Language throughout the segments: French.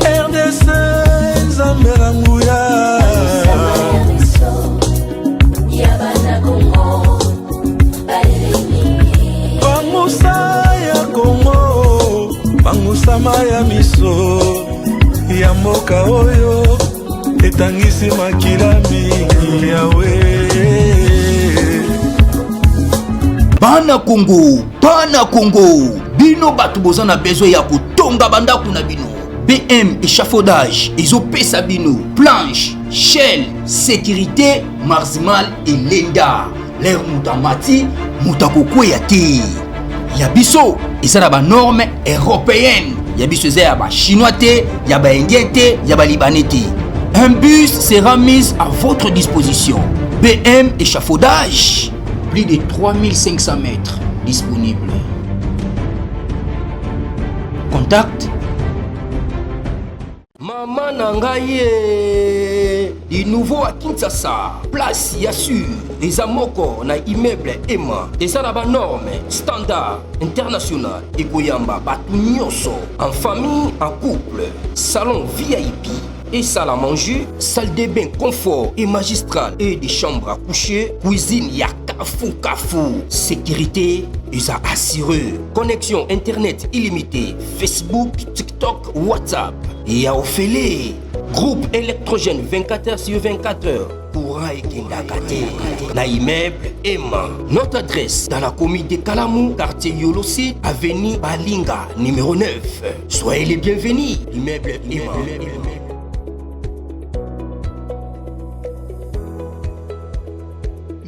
RDC Zambela Nguya Bangusa ya Kongo Bangusa maya miso ya mboka oyo etangisi makila mingi yawe Bana Congo bino batu boza na besoin ya kotonga bandaku na bino. BM échafaudage ezopesa bino planche, shell, sécurité, marzimal et lenda. L'air mutamati mutakokwea te. Ya biso eza na ba norme européenne. Ya biso eza ya ba chinois te, ya ba indien te, ya ba libanais te. Un bus sera mis à votre disposition. BM échafaudage, plus de 3500 mètres disponibles. Contact Maman Nangaye, du nouveau à Kinshasa, place Yassur, les amoko na immeuble Emma, des arabes normes, standard, international, et Goyamba, batu nyonso, en famille, en couple, salon VIP, et salle à manger, salle de bain confort et magistral, et des chambres à coucher, cuisine ya kafou, sécurité, USA assuré, connexion internet illimitée, Facebook, TikTok, WhatsApp, et à Ophélie, groupe électrogène 24h/24h, courant et Kendakate, na immeuble Emma. Notre adresse dans la commune de Kalamou, quartier Yolosi, avenue Balinga, numéro 9. Soyez les bienvenus, immeuble Emma.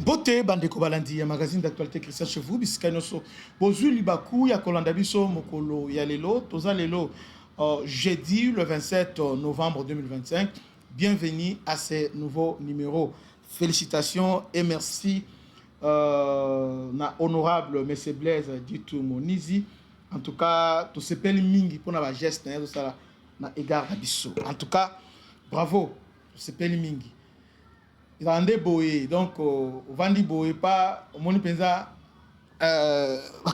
Bote bandeko balandi ya magazine d'actualité Christian chez vous bisika noso bozu libaku ya kolanda biso mokolo ya lelo toza lelo jeudi le 27 novembre 2025. Bienvenue à ce nouveau numéro. Félicitations et merci na honorable monsieur Blaise Ditu Monizi. En tout cas to sepeli mingi pona ba geste na ça na égard à biso. En tout cas bravo to sepeli mingi. Ils ont des boé, donc Vandi boé pas, au monde pensa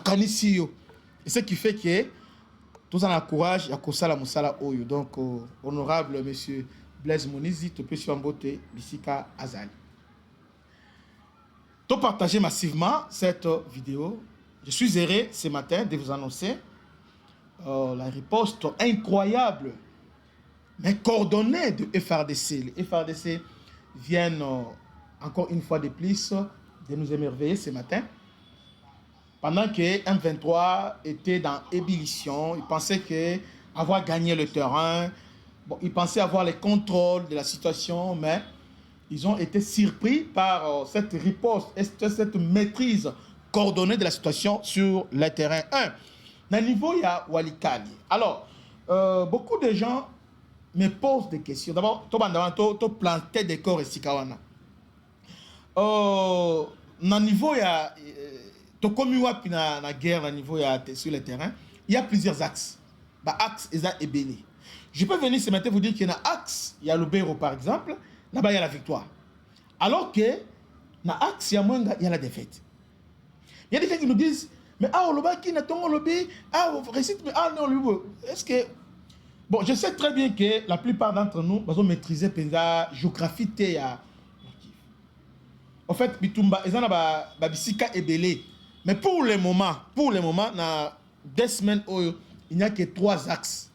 kanisio. Et ce qui fait que tous en a courage, à Kosala Moussala Oyo. Donc honorable monsieur Blaise Monizi, tu peux sur beauté Bissika Azali. Tu partagez massivement cette vidéo. Je suis heureux ce matin de vous annoncer la riposte incroyable, mais coordonnée de FRDC. Les FRDC viennent encore une fois de plus de nous émerveiller ce matin. Pendant que M23 était dans ébullition, ils pensaient que avoir gagné le terrain, bon, ils pensaient avoir le contrôle de la situation, mais ils ont été surpris par cette riposte, cette maîtrise coordonnée de la situation sur le terrain. Dans le niveau, il y a Walikali. Alors, beaucoup de gens me pose des questions. D'abord, tu planter des corps et sikawana. Dans le niveau, il y a la guerre, dans niveau, sur le terrain, il y a plusieurs axes. Axe, ils ont ébélé. Je peux venir ce matin vous dire qu'il y a un axe, il y a le Béro par exemple, là-bas il y a la victoire. Alors que, dans l'axe, il y a la défaite. Il y a des gens qui nous disent, mais le bas qui n'a pas le lobby, récite, mais non, est-ce que. Bon, je sais très bien que la plupart d'entre nous ont maîtrisé la géographie. En fait, Bitumba, ils ont Babisika et Belé. Mais pour le moment, dans 2 semaines, il n'y a que 3 axes.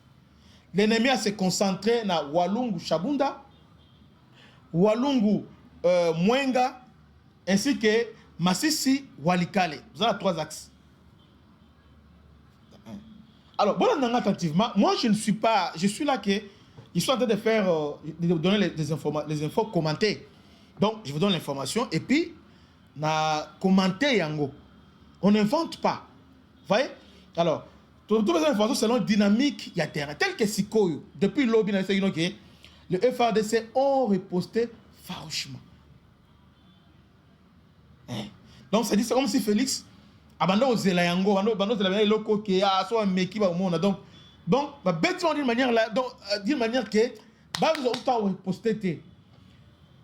L'ennemi a se concentré dans Walungu Shabunda, Walungu Mwenga, ainsi que Masisi Walikale. Vous avez 3 axes. Alors, bon, attentivement, moi je ne suis pas, je suis là que ils sont en train de faire, de donner les infos commentées. Donc, je vous donne l'information et puis, na commenter yango. On n'invente pas. Vous voyez? Alors, toutes les informations selon dynamique, il y a terrain. Tel que Sikoyo, depuis l'OBI, le FRDC ont riposté farouchement. Donc, c'est comme si Félix abandon aux Zelayango, abandon aux Zelayango, locaux qui a soit un meki au monde. Donc, bêtement d'une manière là, donc d'une manière que,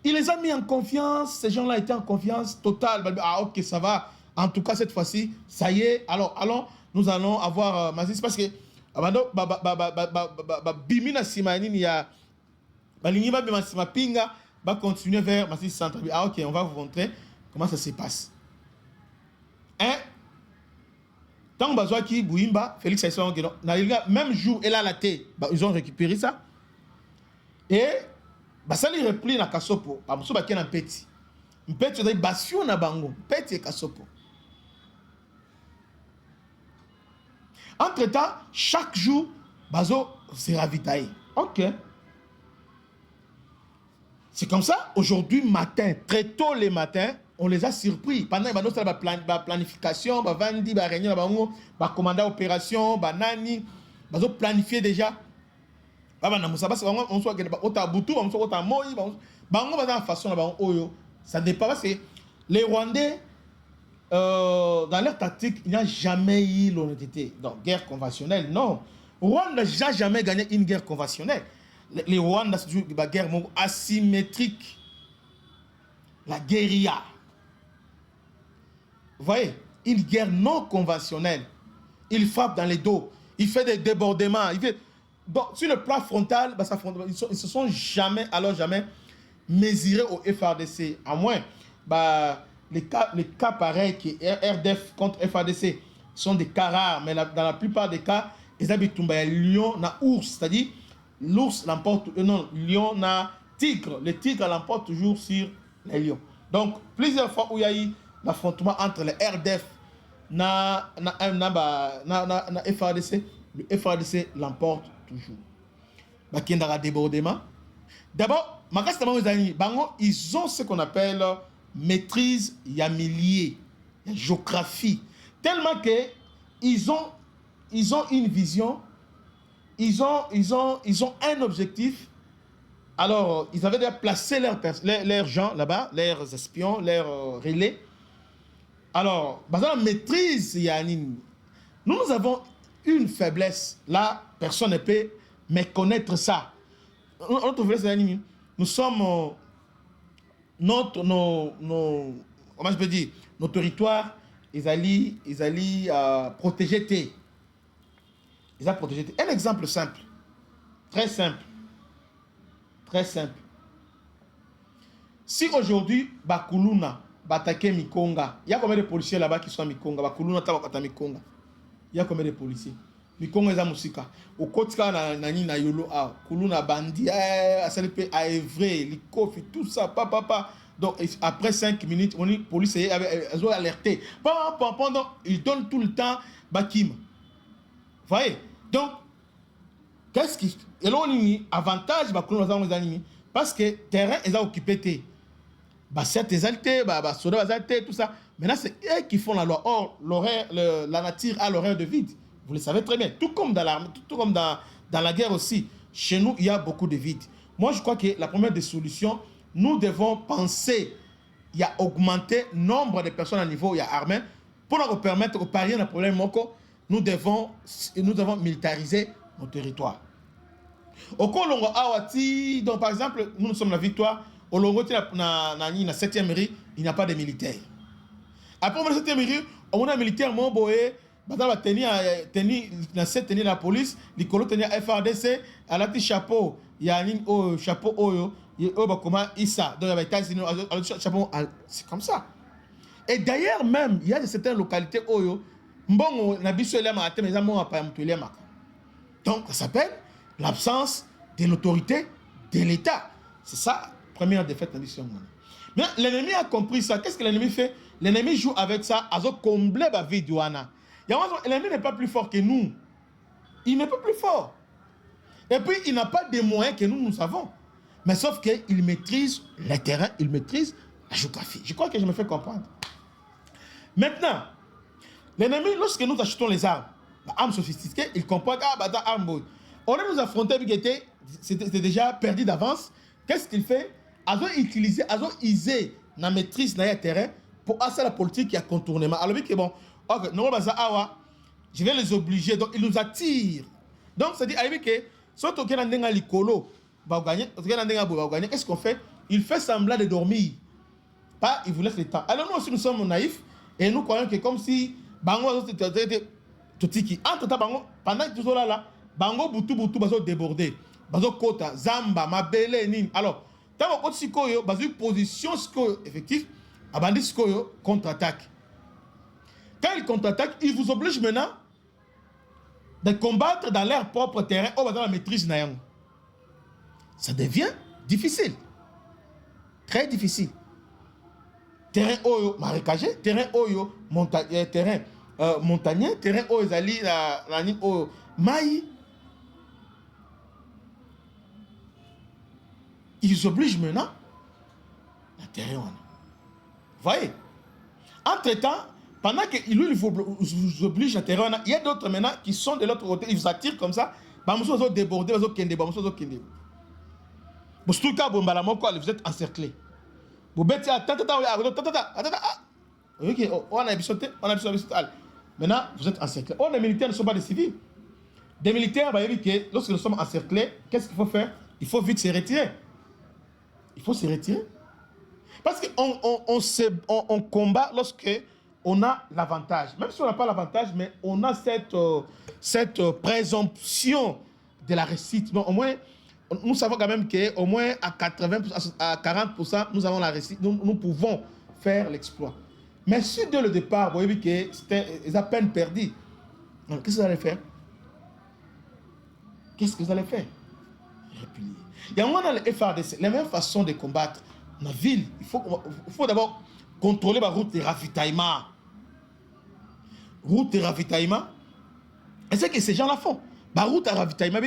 il les a mis en confiance. Ces gens-là étaient en confiance totale. Ah ok, ça va. En tout cas cette fois-ci, ça y est. Alors allons nous allons avoir Massis parce que Bimina Simanini, il y a Balingiba Bimasima Pinga, va continuer vers Massis Centre. Ah, ok, on va vous montrer comment ça se passe. Hein? Tant que qui Bouimba, Félix Aïsson, même jour, elle a la thé, ils ont récupéré ça. Et ça les repli na Kasopo, parce que c'est un petit. Un petit, c'est bastion na bango, petit Kasopo. Entre-temps, chaque jour, Bazo s'est ravitaillé. Ok. C'est comme ça, aujourd'hui matin, très tôt les matins, on les a surpris. Pendant la planification, Vandi, réunion, commandant opération, Nani, Bazo planifié déjà. Ça dépend parce que les Rwandais, dans leur tactique, il n'y a jamais eu l'honnêteté. Donc, guerre conventionnelle, non. Rwanda n'a jamais gagné une guerre conventionnelle. Les Rwandais, c'est toujours une guerre asymétrique. La guérilla. Vous voyez, une guerre non conventionnelle. Il frappe dans les dos. Il fait des débordements. Il fait... Donc, sur le plan frontal, ils ne se sont jamais mesurés au FARDC. À moins, les cas pareils qui RDF contre FARDC sont des cas rares, mais dans la plupart des cas, ils habitent lion na ours, c'est-à-dire l'ours l'emporte, non, lion na tigre. Le tigre l'emporte toujours sur les lions. Donc, plusieurs fois où il y a eu l'affrontement entre les RDF na FARDC, le FARDC l'emporte toujours. Il y a débordement. D'abord, ils ont ce qu'on appelle maîtrise milieu, géographie. Tellement que ils ont une vision, ils ont un objectif. Alors, ils avaient déjà placé leurs gens là-bas, leurs espions, leurs relais. Alors, dans la maîtrise, nous avons une faiblesse. Là, personne ne peut méconnaître ça. Notre faiblesse, nous sommes comment je peux dire, nos territoires, ils allaient protéger. Ils ont protégé. Un exemple simple, très simple. Si aujourd'hui, Bakuluna, Batake Mikonga, il y a combien de policiers là-bas qui sont à Mikonga? Bakuluna, Tabakata Mikonga. Il y a combien de policiers? Mikonga est à Moussika. Au Kotka, na Yolo, Kuluna, Bandi, ASLP, Aévré, Likofi, tout ça, papa. Donc, après 5 minutes, les policiers ont alerté. Pendant, ils donnent tout le temps Bakim. Vous voyez? Donc, qu'est-ce qui. Et là, on a avantage, parce que le terrain est occupé. Certes, tout ça. Maintenant, c'est eux qui font la loi. Or, la nature a l'horaire de vide. Vous le savez très bien. Tout comme dans la guerre aussi. Chez nous, il y a beaucoup de vide. Moi, je crois que la première des solutions, nous devons penser à augmenter le nombre de personnes à niveau armé pour nous permettre de parier un problème. Nous devons militariser nos territoires. Au Kolongo Awati, donc par exemple, nous sommes la victoire. Au Longo, na 7e mairie, il n'y a pas de militaires. Après, la 7e mairie, on a un militaire, mon boé, la police, les colos tenaient FARDC, à la petite chapeau, il y a un chapeau oyo, il y a comment Issa, donc il y a chapeau, c'est comme ça. Et d'ailleurs, même, il y a certaines localités oyo, donc, ça s'appelle l'absence de l'autorité de l'État. C'est ça, première défaite de la mission. Mais l'ennemi a compris ça. Qu'est-ce que l'ennemi fait? L'ennemi joue avec ça, à combler la vie d'Ouana. L'ennemi n'est pas plus fort que nous. Il n'est pas plus fort. Et puis, il n'a pas des moyens que nous avons. Mais sauf qu'il maîtrise le terrain, il maîtrise la géographie. Je crois que je me fais comprendre. Maintenant, l'ennemi, lorsque nous achetons les armes sophistiquées, il comprend on a nous affronté, c'était déjà perdu d'avance. Qu'est-ce qu'il fait? Ils ont utilisé, ils ont usé la maîtrise de terrain pour assurer la politique qui a contournement. Alors, bon, je vais les obliger, donc ils nous attirent. Donc, c'est-à-dire que si on a l'icolo, qu'est-ce qu'on fait? Il fait semblant de dormir. Pas, il vous laisse le temps. Alors, nous aussi, nous sommes naïfs et nous croyons que comme si totiki entre temps bango pendant que tout là bango butu bazo déborder bazo kota zamba mabele nini alors tant ko sikoyo bazo position sikoyo effectif abandi sikoyo contre-attaque quand ils contre-attaquent ils vous obligent maintenant de combattre dans leur propre terrain ou dans la maîtrise na yango ça devient difficile très difficile terrain oyo marécagé terrain oyo terrain montagneux terrain oyo ezali na nini oyo mai ils obligent maintenant la terrain wana voyez entre temps pendant que lui vous oblige la terrain wana il y a d'autres maintenant qui sont de l'autre côté ils vous attirent comme ça bamuso zo déborder bazo kende bamuso zo kende bostuka bombala moko vous êtes encerclés vous bêtez tata ok on a bisoté maintenant vous êtes encerclés on les militaires ne sont pas des civils des militaires bah vu que lorsque nous sommes encerclés qu'est-ce qu'il faut faire il faut vite se retirer il faut se retirer parce que on combat lorsque on a l'avantage même si on n'a pas l'avantage mais on a cette présomption de la réussite donc au moins nous savons quand même qu'au moins à 80%, à 40%, nous avons la réussite, nous pouvons faire l'exploit. Mais si dès le départ, vous voyez que c'était à peine perdu, alors qu'est-ce que vous allez faire? Qu'est-ce que vous allez faire? Replier. Il y a un moment dans les FARDC, la même façon de combattre la ville, il faut d'abord contrôler la route de ravitaillement. Route de ravitaillement, et c'est que ces gens-là font. La route de ravitaillement,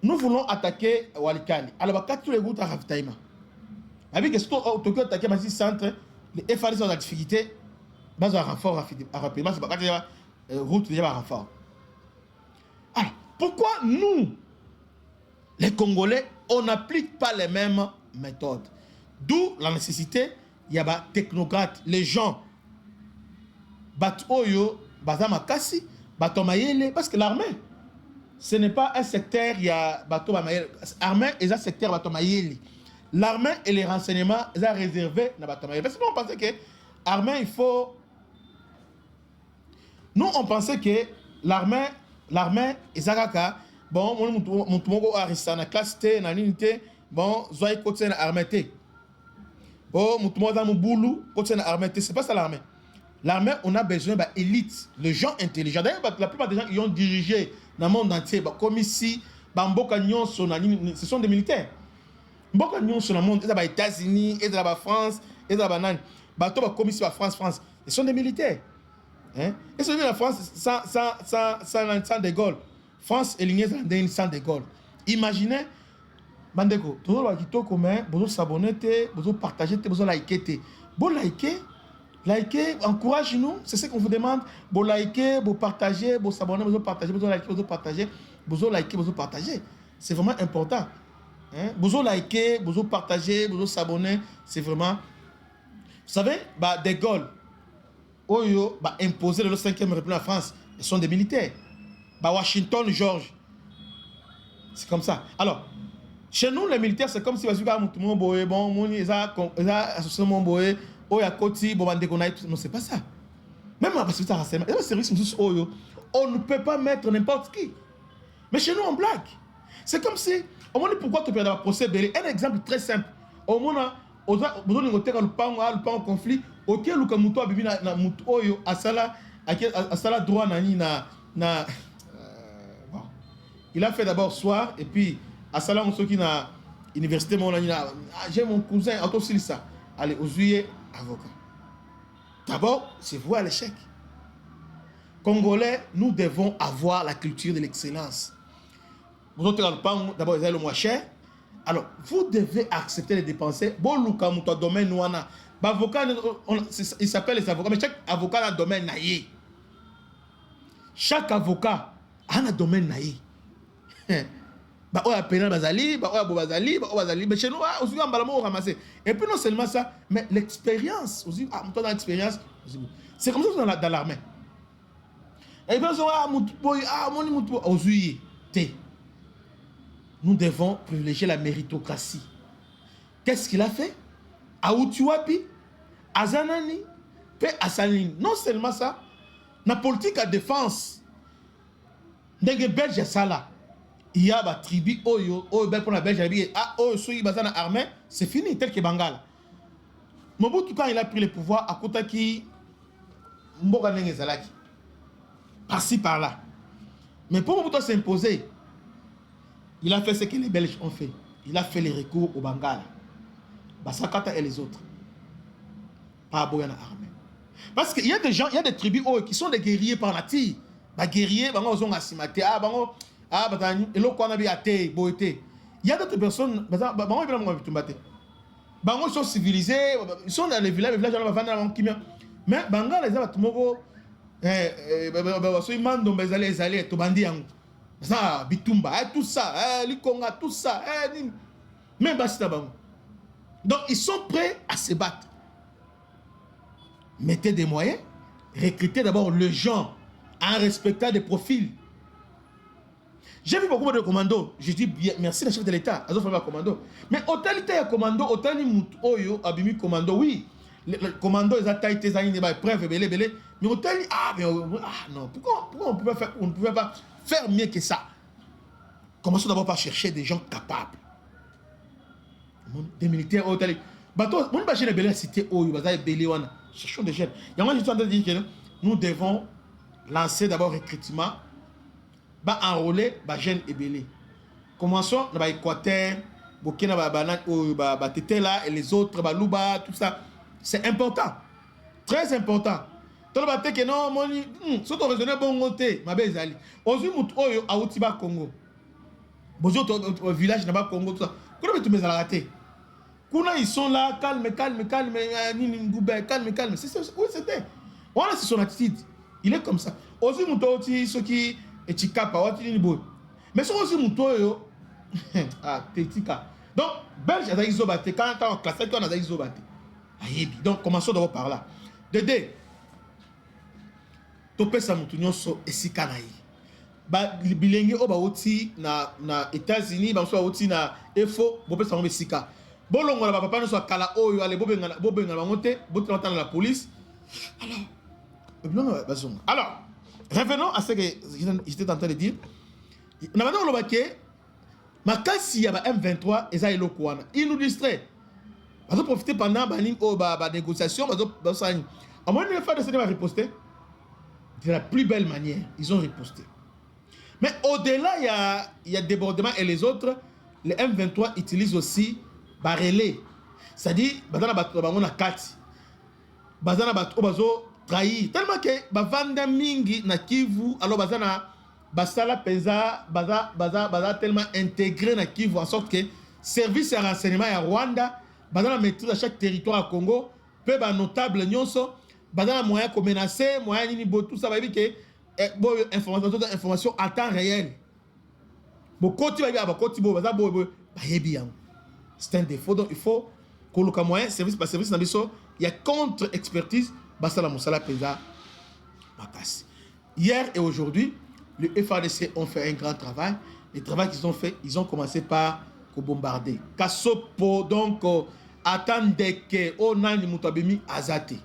nous voulons attaquer Walikali. Alors, quand tous les routes à ravitaillement, avec que si tu veux attaquer le centre, les FARDC ont la difficulté, ils ont un renfort rapidement, c'est pas la route déjà un renfort. Alors, pourquoi nous, les Congolais, on n'applique pas les mêmes méthodes? D'où la nécessité, il y a des technocrates, les gens, Batoyo, Bazamakasi, Batomayele, parce que l'armée, ce n'est pas un secteur, il y a bateau Bamayeli. L'armée est un secteur bateau Mayeli. L'armée et les renseignements sont réservés à bateau Mayeli. Parce que nous, on pensait que l'armée, il faut. Nous, on pensait que l'armée, est un bon, mon tomo arisa na classe T, na unité, bon, zoï côté na armée T. Bon, mon tomo dans mon boulot, côté na armée T. C'est pas ça l'armée. L'armée, on a besoin d'élite, les gens intelligents. D'ailleurs, la plupart des gens qui ont dirigé dans le monde entier, comme ici, ce sont des militaires. Mboka nyon sur le monde, ils sont aux États-Unis, ils sont en France, ils sont comme ici, France, ils sont des militaires. Hein? Ils sont venus en France sans De Gaulle. France est lignée sans De Gaulle. Imaginez, Bandeko, tout le monde commun, vous s'abonner, vous partager, vous liker. Vous likez, encouragez-nous, c'est ce qu'on vous demande. Vous likez, vous partagez, vous s'abonnez, vous partagez, vous likez, vous partagez, vous likez, vous partagez. C'est vraiment important. Hein? Vous likez, vous partagez, vous s'abonnez, c'est vraiment. Vous savez, De Gaulle, Oyo, imposé le 5e République en France, ils sont des militaires. Washington, George, c'est comme ça. Alors, chez nous, les militaires, c'est comme si tout le monde boye, bon, ils ont associé mon boye. Non, c'est pas ça. Même parce que ça on ne peut pas mettre n'importe qui. Mais chez nous, on blague. C'est comme si, au moins, pourquoi tu peux avoir procès belé? Un exemple très simple. Au moins, on a le conflit. Ok, le Kamuto a bibi na mutu oyo asala droit na il a fait d'abord soir et puis asala on qui na université mon j'ai mon cousin autopsie ça. Allez aux juillet avocat. D'abord, c'est voir l'échec. Congolais, nous devons avoir la culture de l'excellence. Vous autres, d'abord, vous avez le moins cher. Alors, vous devez accepter de dépenser. Bon, Luka, mon domaine, Nouana. Avocat, il s'appelle les avocats, mais chaque avocat a un domaine naïe. Chaque avocat a un domaine naïe. Mais chez nous, aussi, on ramasser. Et puis non seulement ça, mais l'expérience, aussi, dans l'expérience, c'est comme ça dans l'armée. Et bien, nous devons privilégier la méritocratie. Qu'est-ce qu'il a fait? Aoutuapi, Azanani, Pe Asaline. Non seulement ça, La politique à défense, dans les Belges, ça là, il y a des tribus, pour la Belge, armée, c'est fini, tel que Bangala. Mobutu, quand il a pris le pouvoir, à côté qui par-ci, par-là. Mais pour Mobutu s'imposer, il a fait ce que les Belges ont fait. Il a fait les recours au Bangala. Basakata et les autres. Pas Boyana armée. Parce qu'il y a des gens, il y a des tribus qui sont des guerriers par nature. Des guerriers, il y a d'autres personnes, ils sont civilisés, ils sont dans les villages, mais Bangala, les gens, tout ça, tout ça, même donc ils sont prêts à se battre. Mettez des moyens, recrutez d'abord les gens en respectant des profils. J'ai vu beaucoup de commandos. Je dis bien, merci le chef de l'État. Commando. Mais autant il y a commando, autant il y a abimi commando. Oui, le commando ils attaquent tes amis, ils preuve, belé. Mais autant non, pourquoi on ne pouvait pas faire mieux que ça? Commençons d'abord par chercher des gens capables. Des militaires autant bateau, mon bachine belé cité au bazay belé wana. Cherchons des jeunes. Et moi je suis en train de dire que nous devons lancer d'abord recrutement. Enrôler les jeunes et belé. Commençons dans l'Équateur, Burkina Tétela et les autres, Luba, tout ça. C'est important. Très important. Tout le monde que non, si on raisonne bon côté, ma belle Zali. Aujourd'hui, nous à Outiba Congo. Bonjour au village Naba Congo, tout ça. Comment tu mets à la rater? Ils sont là, calme. Oui, c'était. Voilà, c'est son attitude. Il est comme ça. Aujourd'hui, nous ceux qui. Et tu capes, mais c'est aussi mon toyo. Ah, Tetika. Donc, Belge, ils ont isobaté. Quand on classe, on a isobaté. Donc, commençons d'abord par là. Dédé, topé sa moutounion so esikanaï. Ba bilingue oba oti na États-Unis, ba so oti na EFO, bopé sa mesika. Bolongo la papa no so kala oyo ale bobenga bangote, botre la police. Alors, revenons à ce que j'étais en train de dire. M23 il nous distrait. Ils ont profité pendant la négociation. À moins de faire de ce riposter de la plus belle manière. Ils ont riposté. Mais au-delà, il y a débordement et les autres, les M23 utilisent aussi relais. C'est-à-dire, ils ont 4. Trahir tellement que bavanda mingi na Kivu alors bazana basala penza baza tellement intégré na Kivu en sorte que service de renseignement à Rwanda bazana maîtrise à chaque territoire à Congo peu ba notable nyonso bazana moyen ko menacer moyen nini bo tout ça va dire que information en temps réel bokoti ba koti bo baza bo bayebi yango c'est un défaut donc il faut koluka moyen service par service na biso il y a contre expertise. Hier et aujourd'hui, le FARDC ont fait un grand travail. Le travail qu'ils ont fait, ils ont commencé par bombarder. Kasopo, donc, attendez que Onani Moutabemi Azate.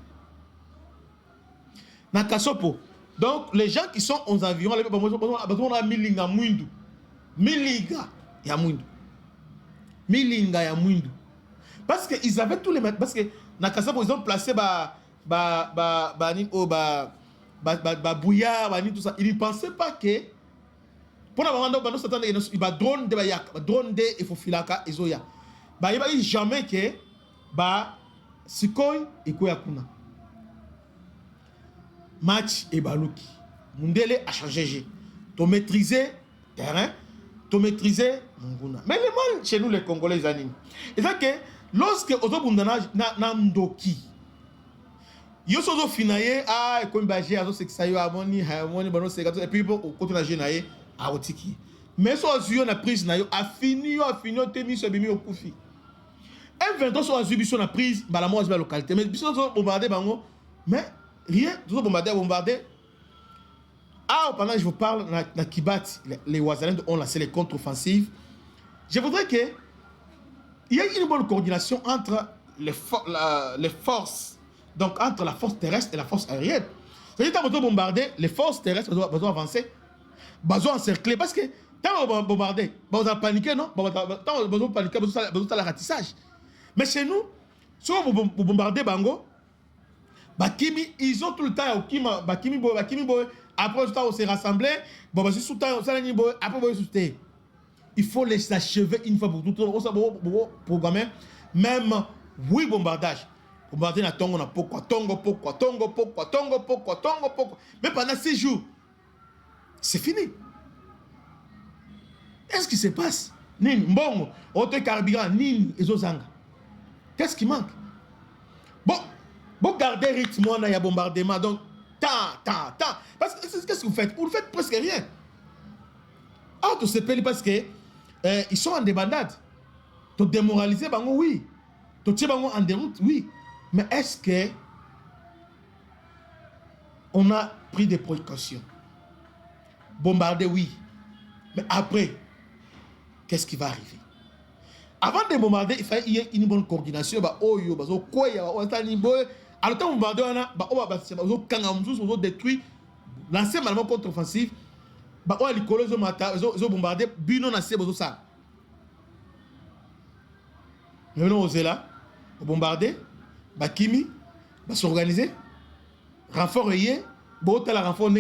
Na Kasopo. Donc, les gens qui sont aux environs, on a Milinga Mwindu. Milinga Mwindu. Parce qu'ils avaient tous les... Parce que na Kasopo, ils ont placé bouillard, tout ça. Ils ne pensaient pas que pour la moment, il va drone de il faut filaka izoya. Il va jamais que Sikoi et Koyakuna. Match et Baluki. Mundele a changé. Tu maîtriser terrain, tu maîtriser Munguna. Mais les mal chez nous les Congolais les animes. Et ça que lorsque Ozobundana na Ndoki yo sozo finaye a ko mbaje azo seksayo amoni bano sekato et puis pour continue jenaye a otiki mais so azuyo na prise na yo a fini temi so bimi okufi M23 so azubi so na prise bala mo azba localité mais biso so bombarder bango mais rien so bombarder pendant que je vous parle na Kibati les Wazalènes ont lancé les contre-offensives. Je voudrais que il y ait une bonne coordination entre les forces. Donc, entre la force terrestre et la force aérienne. Quand ils ont bombardé, les forces terrestres vont avancer, vont encercler. Parce que quand on bombardé, on va paniquer, non? Quand on va paniquer, on va faire le ratissage. Mais chez nous, si on bombarde Bango, Bakimi, ils ont tout le temps, Bakimi, après on s'est rassemblé, après on s'est il faut les achever une fois pour toutes. On s'est programmé, même 8 bombardages. Bombarder na tongo na pokwa, tongo. Mais pendant 6 jours, c'est fini. Qu'est-ce qui se passe? Nini, mbongo, auto carburant, nini, ezozanga. Qu'est-ce qui manque? Bon, gardez rythme, il y a bombardement, donc, parce que qu'est-ce que vous faites? Vous ne faites presque rien. Ah, tu sais pas parce que ils sont en débandade. Tu démoraliser, oui. Tu tiens en déroute, oui. Mais est-ce que on a pris des précautions? Bombarder, oui. Mais après, qu'est-ce qui va arriver? Avant de bombarder, il fallait qu'il y ait une bonne coordination. Alors, quand on bombarde, on a détruit, lancer malement contre-offensive. On a bombardé, on a ça. Maintenant, on est là, on bombarde, Bakimi, on s'organiser, renfort ayé, on a renfort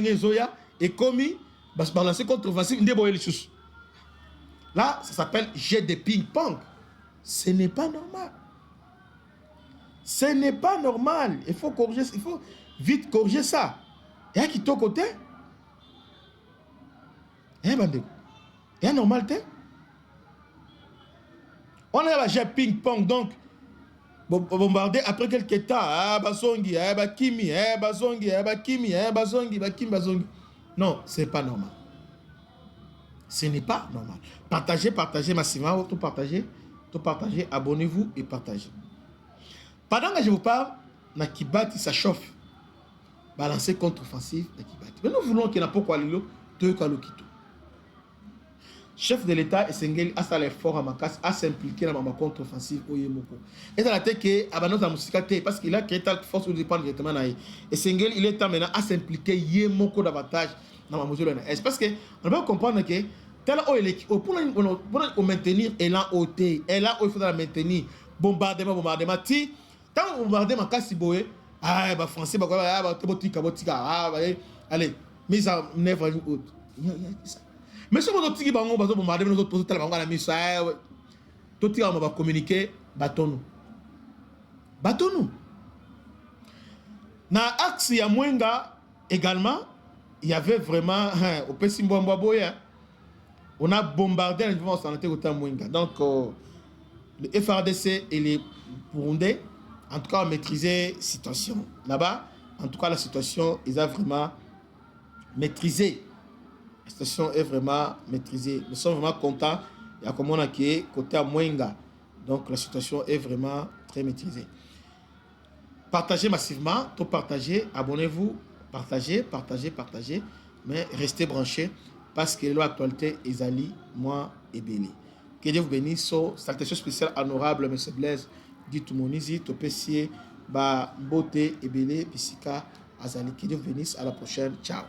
et commis, on lancer contre-offensive, là, ça s'appelle jet de ping-pong. Ce n'est pas normal. Ce n'est pas normal. Il faut corriger, il faut vite corriger ça. Et qui est au côté? Hein, bandé? Et normal, on a un jet ping-pong, donc, bombardé après quelques temps. Ah, Basongi, ah, Bakimi, ah, Basongi, ah, Bakimi, ah, Basongi, Bakimi, Basongi. Non, ce n'est pas normal. Ce n'est pas normal. Partagez massivement, tout partagez, abonnez-vous et partagez. Pendant que je vous parle, na Kibati, ça chauffe. Balancer contre-offensive na Kibati. Mais nous voulons qu'il n'y ait pas quoi lilo, deux kalokito. Chef de l'État et Sengeli a ça l'effort à Makas à s'impliquer dans ma contre-offensive au Yemoko. Et dans la tête que Abanos a musicate parce qu'il a créé telle force où il dépend directement naï. Et Sengeli il est temps maintenant à s'impliquer Yemoko davantage dans ma mesure de est parce que on doit comprendre que tel pour maintenir élan ôté, élan il faut la maintenir bombardement ti tant bombarder Makas Siboé ah bah français bah botika allez mise en œuvre une autre. Mais si vous avez dit que vous avez bombardé nos autres postes, vous avez mis ça, tout le monde va communiquer, battons-nous. Battons-nous. Dans l'axe ya Mwenga, également, il y avait vraiment, au Pessimboamboaboya, on a bombardé la niveau santé au temps Mwenga. Donc, le FRDC et les Burundais, en tout cas, ont maîtrisé la situation. Là-bas, en tout cas, la situation, ils ont vraiment maîtrisé. La situation est vraiment maîtrisée. Nous sommes vraiment contents. Il y a comme on a qui est côté à Mwenga. Donc la situation est vraiment très maîtrisée. Partagez massivement, tout partagez, abonnez-vous, partagez. Mais restez branchés parce que l'actualité est Ali, moi et Béni. Que Dieu vous bénisse. Salutation spéciale honorable, M. Blaise, dit tout mon ici, tout pessier, beauté et Béni, Bissika, Azali. Que Dieu vous bénisse. À la prochaine. Ciao.